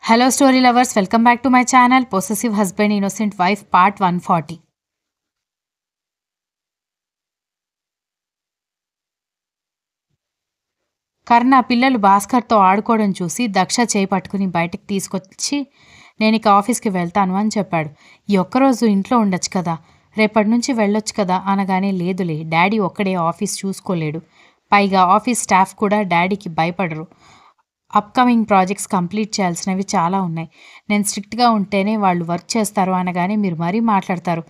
Hello, story lovers. Welcome back to my channel, Possessive Husband, Innocent Wife, Part 140. కర్ణ పిల్లలు భాస్కర్తో ఆడుకోవడం చూసి దక్ష చేయి పట్టుకుని బయటికి తీసుకొచ్చి నేను ఇక ఆఫీస్కి వెళ్తాను అని చెప్పాడు. ఈ ఒక్కరోజు ఇంట్లో ఉండొచ్చు కదా, రేపటి నుంచి వెళ్ళొచ్చు కదా అనగానే లేదులే, డాడీ ఒక్కడే ఆఫీస్ చూసుకోలేడు. పైగా ఆఫీస్ స్టాఫ్ కూడా డాడీకి భయపడరు. అప్కమింగ్ ప్రాజెక్ట్స్ కంప్లీట్ చేయాల్సినవి చాలా ఉన్నాయి. నేను స్ట్రిక్ట్గా ఉంటేనే వాళ్ళు వర్క్ చేస్తారు అనగానే మీరు మరీ మాట్లాడతారు.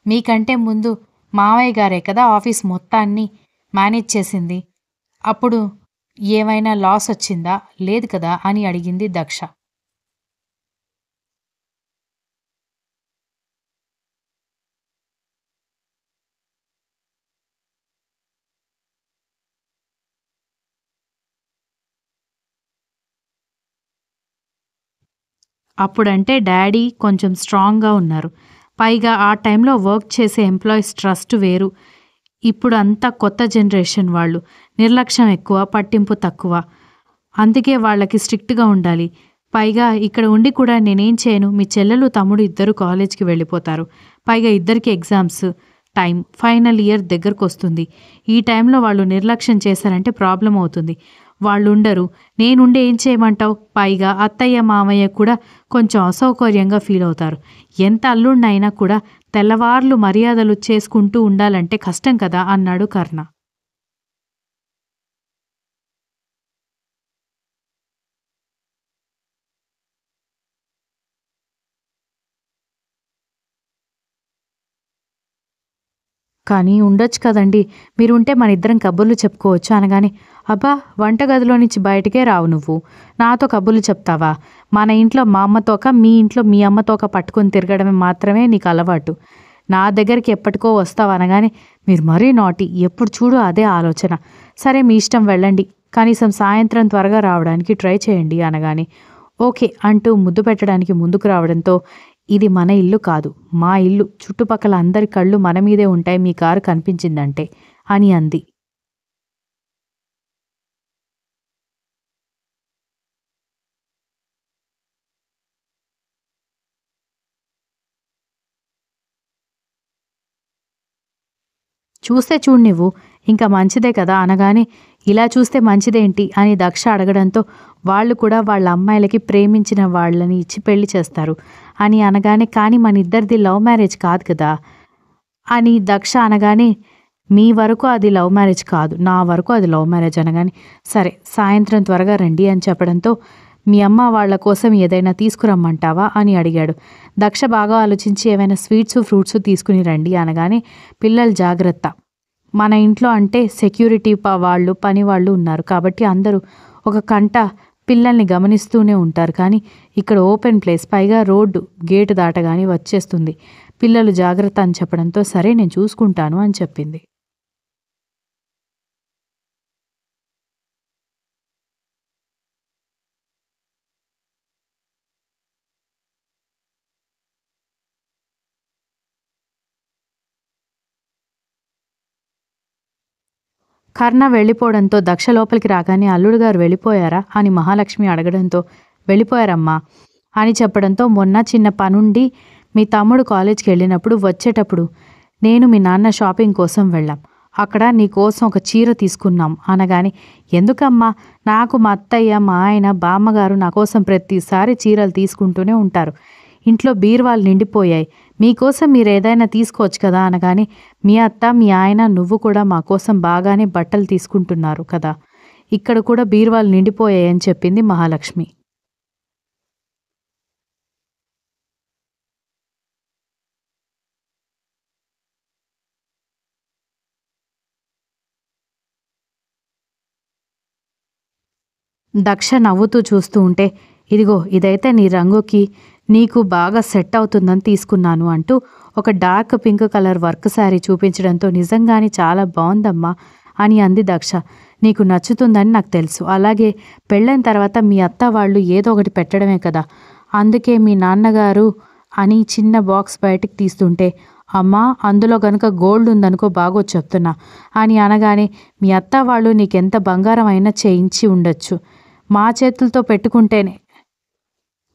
మీకంటే ముందు మావయ్య గారే కదా ఆఫీస్ మొత్తాన్ని మేనేజ్ చేసింది. అప్పుడు ఏమైనా లాస్ వచ్చిందా? లేదు కదా అని అడిగింది దక్ష. అప్పుడంటే డాడీ కొంచెం స్ట్రాంగ్గా ఉన్నారు. పైగా ఆ టైంలో వర్క్ చేసే ఎంప్లాయీస్ ట్రస్ట్ వేరు. ఇప్పుడు అంతా కొత్త జనరేషన్ వాళ్ళు, నిర్లక్ష్యం ఎక్కువ, పట్టింపు తక్కువ. అందుకే వాళ్ళకి స్ట్రిక్ట్గా ఉండాలి. పైగా ఇక్కడ ఉండి కూడా నేనేం చేయను, మీ చెల్లెలు తమ్ముడు ఇద్దరు కాలేజ్కి వెళ్ళిపోతారు. పైగా ఇద్దరికి ఎగ్జామ్స్ టైం, ఫైనల్ ఇయర్ దగ్గరకు వస్తుంది. ఈ టైంలో వాళ్ళు నిర్లక్ష్యం చేశారంటే ప్రాబ్లం అవుతుంది. వాళ్ళు ఉండరు, నేనుండి ఏం చేయమంటావు? పైగా అత్తయ్య మామయ్య కూడా కొంచెం అసౌకర్యంగా ఫీల్ అవుతారు. ఎంత అల్లుడినైనా కూడా తెల్లవార్లు మర్యాదలు చేసుకుంటూ ఉండాలంటే కష్టం కదా అన్నాడు కర్ణ. కానీ ఉండొచ్చు కదండి, మీరుంటే మన ఇద్దరం కబుర్లు చెప్పుకోవచ్చు అనగానే, అబ్బా వంటగదిలో నుంచి బయటకే రావు నువ్వు, నాతో కబుర్లు చెప్తావా? మన ఇంట్లో మా అమ్మతోక, మీ ఇంట్లో మీ అమ్మతోక పట్టుకొని తిరగడమే మాత్రమే నీకు అలవాటు. నా దగ్గరికి ఎప్పటికో వస్తావు అనగానే, మీరు మరీ నాటి, ఎప్పుడు చూడు అదే ఆలోచన. సరే మీ ఇష్టం, వెళ్ళండి, కనీసం సాయంత్రం త్వరగా రావడానికి ట్రై చేయండి అనగానే, ఓకే అంటూ ముద్దు పెట్టడానికి ముందుకు రావడంతో, ఇది మన ఇల్లు కాదు, మా ఇల్లు, చుట్టుపక్కల అందరి కళ్ళు మన మీదే ఉంటాయి మీ కారు కనిపించిందంటే అని అంది. చూస్తే చూడు నువ్వు, ఇంకా మంచిదే కదా అనగానే, ఇలా చూస్తే మంచిదేంటి అని దక్ష అడగడంతో, వాళ్ళు కూడా వాళ్ళ అమ్మాయిలకి ప్రేమించిన వాళ్ళని ఇచ్చి పెళ్లి చేస్తారు అని అనగానే, కానీ మన ఇద్దరిది లవ్ మ్యారేజ్ కాదు కదా అని దక్ష అనగానే, మీ వరకు అది లవ్ మ్యారేజ్ కాదు, నా వరకు అది లవ్ మ్యారేజ్ అనగానే, సరే సాయంత్రం త్వరగా రండి అని చెప్పడంతో, మీ అమ్మ వాళ్ళ కోసం ఏదైనా తీసుకురమ్మంటావా అని అడిగాడు. దక్ష బాగా ఆలోచించి ఏమైనా స్వీట్స్ ఫ్రూట్స్ తీసుకుని రండి అనగానే, పిల్లలు జాగ్రత్త, మన ఇంట్లో అంటే సెక్యూరిటీ వాళ్ళు పని వాళ్ళు ఉన్నారు కాబట్టి అందరూ ఒక కంట పిల్లల్ని గమనిస్తూనే ఉంటారు. కానీ ఇక్కడ ఓపెన్ ప్లేస్, పైగా రోడ్డు గేటు దాటగానే వచ్చేస్తుంది, పిల్లలు జాగ్రత్త అని చెప్పడంతో, సరే నేను చూసుకుంటాను అని చెప్పింది. కర్ణ వెళ్ళిపోవడంతో దక్ష లోపలికి రాగానే, అల్లుడు గారు వెళ్ళిపోయారా అని మహాలక్ష్మి అడగడంతో, వెళ్ళిపోయారమ్మా అని చెప్పడంతో, మొన్న చిన్న పనుండి మీ తమ్ముడు కాలేజ్కి వెళ్ళినప్పుడు వచ్చేటప్పుడు నేను మీ నాన్న షాపింగ్ కోసం వెళ్ళాం. అక్కడ నీ కోసం ఒక చీర తీసుకున్నాం అనగానే, ఎందుకమ్మా? నాకు మా అత్తయ్య, మా ఆయన, బామ్మగారు నా కోసం ప్రతిసారి చీరలు తీసుకుంటూనే ఉంటారు. ఇంట్లో బీరువాలు నిండిపోయాయి, మీకోసం మీరేదైనా తీసుకోవచ్చు కదా అనగానే, మీ అత్త, మీ ఆయన, నువ్వు కూడా మా కోసం బాగానే బట్టలు తీసుకుంటున్నారు కదా, ఇక్కడ కూడా బీరువాలు నిండిపోయాయని చెప్పింది మహాలక్ష్మి. దక్ష నవ్వుతూ చూస్తూ ఉంటే, ఇదిగో ఇదైతే నీ రంగుకి నీకు బాగా సెట్ అవుతుందని తీసుకున్నాను అంటూ ఒక dark pink colour work sari చూపించడంతో, నిజంగానే చాలా బాగుందమ్మా అని అంది దక్ష. నీకు నచ్చుతుందని నాకు తెలుసు, అలాగే పెళ్ళైన తర్వాత మీ అత్త వాళ్ళు ఏదో ఒకటి పెట్టడమే కదా, అందుకే మీ నాన్నగారు అని చిన్న బాక్స్ బయటికి తీస్తుంటే, అమ్మా అందులో గనుక గోల్డ్ ఉందనుకో బాగో చెప్తున్నా అని అనగానే, మీ అత్త వాళ్ళు నీకెంత బంగారం అయినా చేయించి ఉండొచ్చు, మా చేతులతో పెట్టుకుంటేనే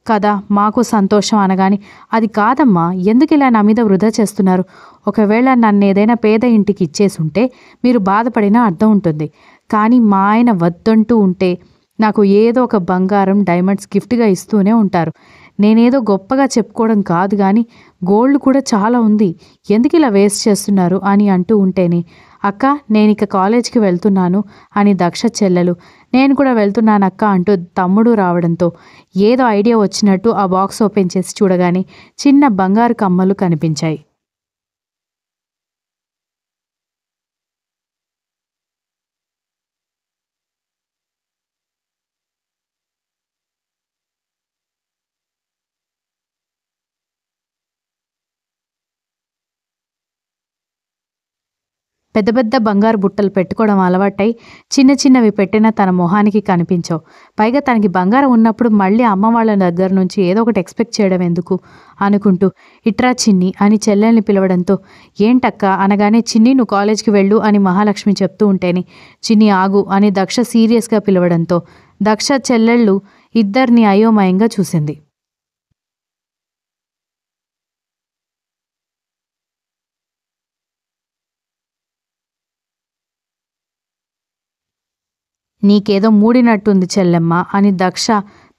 కదా మాకు సంతోషం అనగాని, అది కాదమ్మా, ఎందుకు ఇలా నా మీద వృధా చేస్తున్నారు? ఒకవేళ నన్నేదైనా పేద ఇంటికి ఇచ్చేసుంటే మీరు బాధపడినా అర్థం ఉంటుంది. కానీ మా ఆయన వద్దంటూ ఉంటే నాకు ఏదో ఒక బంగారం, డైమండ్స్ గిఫ్ట్‌గా ఇస్తూనే ఉంటారు. నేనేదో గొప్పగా చెప్పుకోవడం కాదు గానీ, గోల్డ్ కూడా చాలా ఉంది. ఎందుకిలా వేస్ట్ చేస్తున్నారు అని అంటూ ఉంటేనే, అక్క నేనిక కాలేజ్‌కి వెళ్తున్నాను అని దక్ష చెల్లెలు, నేను కూడా వెళ్తున్నానక్క అంటూ తమ్ముడు రావడంతో ఏదో ఐడియా వచ్చినట్టు ఆ బాక్స్ ఓపెన్ చేసి చూడగానే చిన్న బంగారు కమ్మలు కనిపించాయి. పెద్ద పెద్ద బంగారు బుట్టలు పెట్టుకోవడం అలవాటై చిన్న చిన్నవి పెట్టినా తన మొహానికి కనిపించవు. పైగా తనకి బంగారం ఉన్నప్పుడు మళ్ళీ అమ్మ వాళ్ళ దగ్గర నుంచి ఏదో ఒకటి ఎక్స్‌పెక్ట్ చేయడం ఎందుకు అనుకుంటూ, ఇట్రా చిన్ని అని చెల్లెల్ని పిలవడంతో, ఏంటక్క అనగానే, చిన్ని నువ్వు కాలేజ్‌కి వెళ్ళు అని మహాలక్ష్మి చెప్తూ ఉంటేనే, చిన్ని ఆగు అని దక్ష సీరియస్‌గా పిలవడంతో దక్ష చెల్లెళ్ళు ఇద్దరిని అయోమయంగా చూసింది. నీకేదో మూడినట్టుంది చెల్లెమ్మ అని దక్ష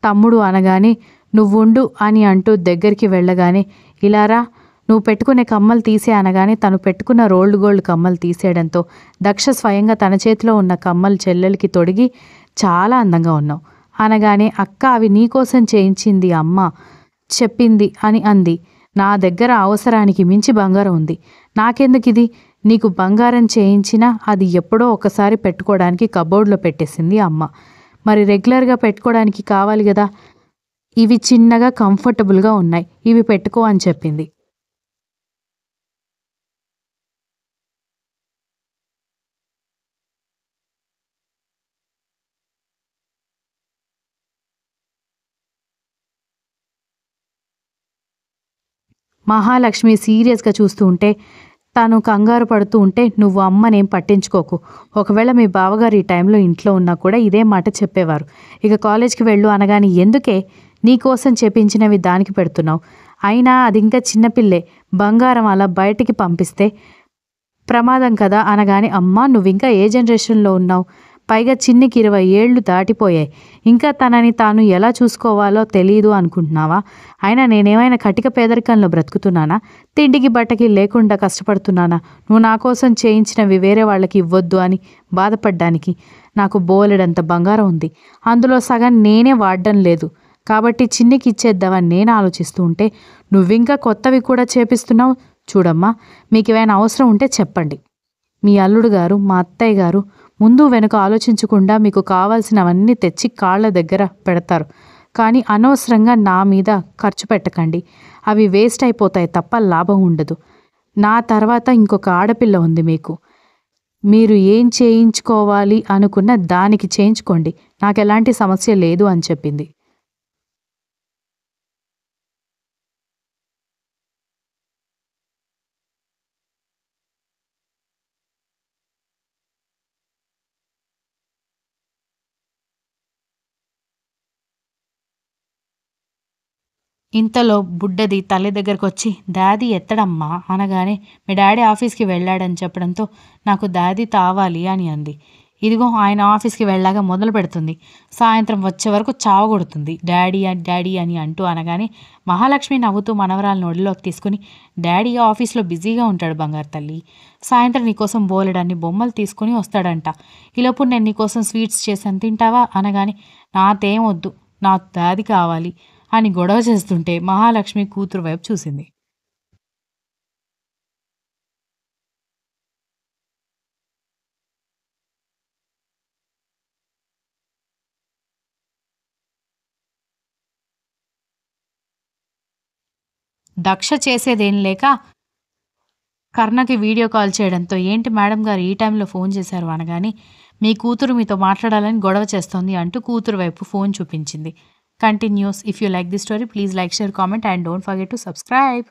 తమ్ముడు అనగానే, నువ్వుండు అని అంటూ దగ్గరికి వెళ్ళగానే, ఇలారా నువ్వు పెట్టుకునే కమ్మలు తీసే అనగానే తను పెట్టుకున్న రోల్డ్ గోల్డ్ కమ్మలు తీసేయడంతో దక్ష స్వయంగా తన చేతిలో ఉన్న కమ్మలు చెల్లెలికి తొడిగి, చాలా అందంగా ఉన్నావు అనగానే, అక్క అవి నీకోసం చేయించింది అమ్మ చెప్పింది అని అంది. నా దగ్గర అవసరానికి మించి బంగారం ఉంది. నాకెందుకిది? నీకు బంగారం చేయించినా అది ఎప్పుడో ఒకసారి పెట్టుకోవడానికి కబోర్డ్‌లో పెట్టేసింది అమ్మ. మరి రెగ్యులర్‌గా పెట్టుకోవడానికి కావాలి గదా! ఇవి చిన్నగా కంఫర్టబుల్‌గా ఉన్నాయి. ఇవి పెట్టుకో అని చెప్పింది. మహాలక్ష్మి సీరియస్‌గా చూస్తూ ఉంటే, తను కంగారు పడుతూ ఉంటే, నువ్వు అమ్మనేం పట్టించుకోకు. ఒకవేళ మీ బావగారు ఈ టైంలో ఇంట్లో ఉన్నా కూడా ఇదే మాట చెప్పేవారు. ఇక కాలేజ్‌కి వెళ్ళు అనగానే, ఎందుకే నీకోసం చేపించినవి దానికి పెడుతున్నావు? అయినా అదింకా చిన్నపిల్లే. బంగారం అలా బయటికి పంపిస్తే ప్రమాదం కదా అనగానే, అమ్మా నువ్వింకా ఏ జనరేషన్‌లో ఉన్నావు? పైగా చిన్నికి 20 ఏళ్ళు దాటిపోయాయి. ఇంకా తనని తాను ఎలా చూసుకోవాలో తెలీదు అనుకుంటున్నావా? అయినా నేనేమైనా కటిక పేదరికంలో బ్రతుకుతున్నానా? తిండికి బట్టకి లేకుండా కష్టపడుతున్నానా? నువ్వు నా కోసం చేయించినవి వేరే వాళ్ళకి ఇవ్వొద్దు అని బాధపడ్డానికి. నాకు బోలెడంత బంగారం ఉంది. అందులో సగం నేనే వాడడం లేదు. కాబట్టి చిన్నికి ఇచ్చేద్దామని నేను ఆలోచిస్తూ ఉంటే, నువ్వింకా కొత్తవి కూడా చేపిస్తున్నావు. చూడమ్మా, మీకేమైనా అవసరం ఉంటే చెప్పండి. మీ అల్లుడు గారు, మా అత్తయ్య గారు ముందు వెనుక ఆలోచించకుండా మీకు కావాల్సినవన్నీ తెచ్చి కాళ్ళ దగ్గర పెడతారు. కానీ అనవసరంగా నా మీద ఖర్చు పెట్టకండి. అవి వేస్ట్ అయిపోతాయి తప్ప లాభం ఉండదు. నా తర్వాత ఇంకొక ఆడపిల్ల ఉంది మీకు. మీరు ఏం చేయించుకోవాలి అనుకున్న దానికి చేయించుకోండి. నాకెలాంటి సమస్య లేదు అని చెప్పింది. ఇంతలో బుడ్డది తల్లి దగ్గరకొచ్చి, డాడీ ఎత్తడమ్మా అనగానే, మీ డాడీ ఆఫీస్‌కి వెళ్ళాడని చెప్పడంతో, నాకు డాడీ తావాలి అని అంది. ఇదిగో ఆయన ఆఫీస్‌కి వెళ్ళాక మొదలు పెడుతుంది. సాయంత్రం వచ్చే వరకు చావగొడుతుంది. డాడీ డాడీ అని అంటూ అనగానే, మహాలక్ష్మి నవ్వుతూ మనవరాలను ఒడిలోకి తీసుకుని, డాడీ ఆఫీస్‌లో బిజీగా ఉంటాడు బంగారు తల్లి. సాయంత్రం నీకోసం బోలెడన్ని బొమ్మలు తీసుకుని వస్తాడంట. ఈలోపు నేను నీకోసం స్వీట్స్ చేశాను తింటావా అనగానే, నాతేం వద్దు, నాకు డాడీ కావాలి అని గొడవ చేస్తుంటే మహాలక్ష్మి కూతురు వైపు చూసింది. దక్ష చేసేదేం లేక కర్ణకి వీడియో కాల్ చేయడంతో, ఏంటి మేడం గారు ఈ టైంలో ఫోన్ చేశారు అనగానే, మీ కూతురు మీతో మాట్లాడాలని గొడవ చేస్తోంది అంటూ కూతురు వైపు ఫోన్ చూపించింది. Continuous. If you like this story please like, share, comment and don't forget to subscribe.